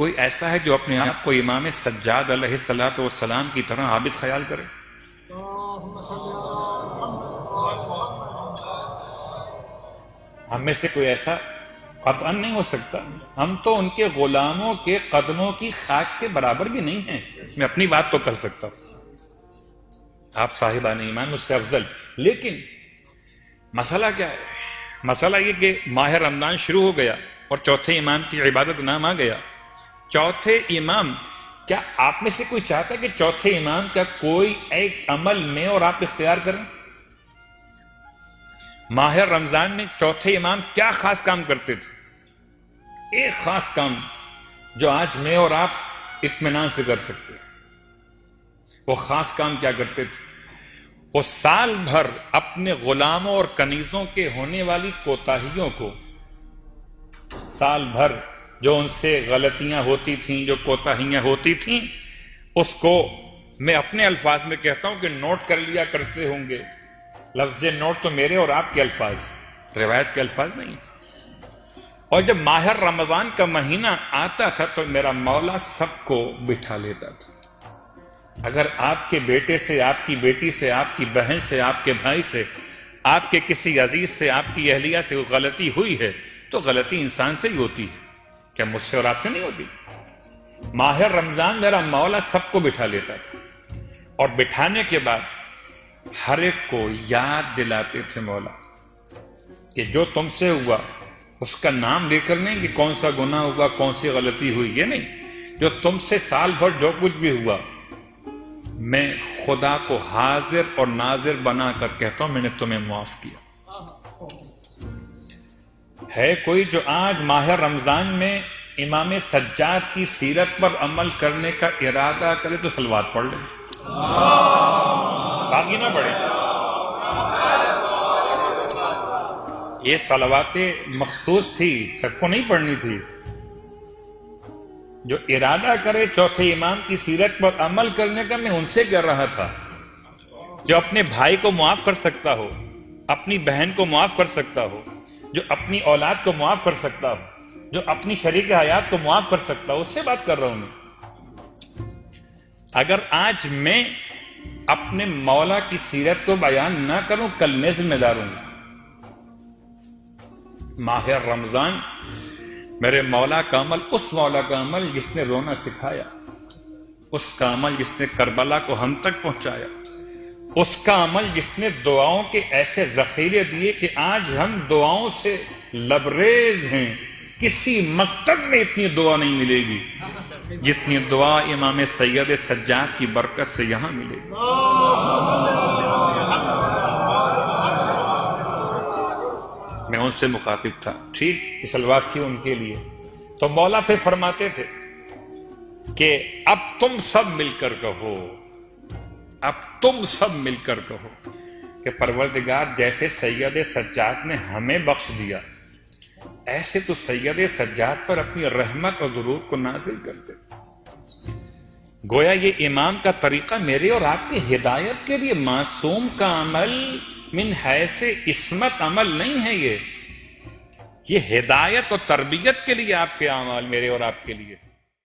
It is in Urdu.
کوئی ایسا ہے جو اپنے آپ کو امام سجاد علیہ الصلوۃ والسلام کی طرح عابد خیال کرے؟ ہم میں سے کوئی ایسا قطعاً نہیں ہو سکتا. ہم تو ان کے غلاموں کے قدموں کی خاک کے برابر بھی نہیں ہیں. میں اپنی بات تو کر سکتا ہوں، آپ صاحبان ایمان مجھ سے افضل. لیکن مسئلہ کیا ہے؟ مسئلہ یہ کہ ماہ رمضان شروع ہو گیا اور چوتھے امام کی عبادت نام آ گیا. چوتھے امام، کیا آپ میں سے کوئی چاہتا ہے کہ چوتھے امام کا کوئی ایک عمل میں اور آپ اختیار کریں؟ ماہ رمضان میں چوتھے امام کیا خاص کام کرتے تھے؟ ایک خاص کام جو آج میں اور آپ اطمینان سے کر سکتے ہیں. وہ خاص کام کیا کرتے تھے؟ وہ سال بھر اپنے غلاموں اور کنیزوں کے ہونے والی کوتاہیوں کو، سال بھر جو ان سے غلطیاں ہوتی تھیں، جو کوتاہیاں ہوتی تھیں، اس کو میں اپنے الفاظ میں کہتا ہوں کہ نوٹ کر لیا کرتے ہوں گے. لفظ نوٹ تو میرے اور آپ کے الفاظ، روایت کے الفاظ نہیں. اور جب ماہ رمضان کا مہینہ آتا تھا تو میرا مولا سب کو بٹھا لیتا تھا. اگر آپ کے بیٹے سے، آپ کی بیٹی سے، آپ کی بہن سے، آپ کے بھائی سے، آپ کے کسی عزیز سے، آپ کی اہلیہ سے غلطی ہوئی ہے تو غلطی انسان سے ہی ہوتی ہے. کیا مجھ سے اور آپ سے نہیں ہوتی؟ ماہ رمضان میرا مولا سب کو بٹھا لیتا تھا، اور بٹھانے کے بعد ہر ایک کو یاد دلاتے تھے مولا کہ جو تم سے ہوا اس کا نام لے کر نہیں کہ کون سا گناہ ہوا، کون سی غلطی ہوئی، یہ نہیں. جو تم سے سال بھر جو کچھ بھی ہوا، میں خدا کو حاضر اور ناظر بنا کر کہتا ہوں میں نے تمہیں معاف کیا. ہے کوئی جو آج ماہ رمضان میں امام سجاد کی سیرت پر عمل کرنے کا ارادہ کرے تو صلوات پڑھ لیں، باقی نہ پڑھیں. یہ صلواتیں مخصوص تھی، سب کو نہیں پڑھنی تھی. جو ارادہ کرے چوتھے امام کی سیرت پر عمل کرنے کا، میں ان سے کر رہا تھا. جو اپنے بھائی کو معاف کر سکتا ہو، اپنی بہن کو معاف کر سکتا ہو، جو اپنی اولاد کو معاف کر سکتا ہو، جو اپنی شریک حیات کو معاف کر سکتا ہو، اس سے بات کر رہا ہوں میں. اگر آج میں اپنے مولا کی سیرت کو بیان نہ کروں، کل میں ذمہ دار ہوں. ماہ رمضان میرے مولا کا عمل، اس مولا کا عمل جس نے رونا سکھایا، اس کا عمل جس نے کربلا کو ہم تک پہنچایا، اس کا عمل جس نے دعاؤں کے ایسے ذخیرے دیے کہ آج ہم دعاؤں سے لبریز ہیں. کسی مکتب میں اتنی دعا نہیں ملے گی جتنی دعا امام سید سجاد کی برکت سے یہاں ملے گی. میں ان سے مخاطب تھا، ٹھیک، یہ صلوات تھی ان کے لیے. تو مولا پھر فرماتے تھے کہ اب تم سب مل کر کہو، اب تم سب مل کر کہو کہ پروردگار جیسے سید سجاد نے ہمیں بخش دیا، ایسے تو سید سجاد پر اپنی رحمت اور درود کو نازل کرتے. گویا یہ امام کا طریقہ میرے اور آپ کی ہدایت کے لیے، معصوم کا عمل من حیث عصمت عمل نہیں ہے. یہ ہدایت اور تربیت کے لیے آپ کے اعمال میرے اور آپ کے لیے.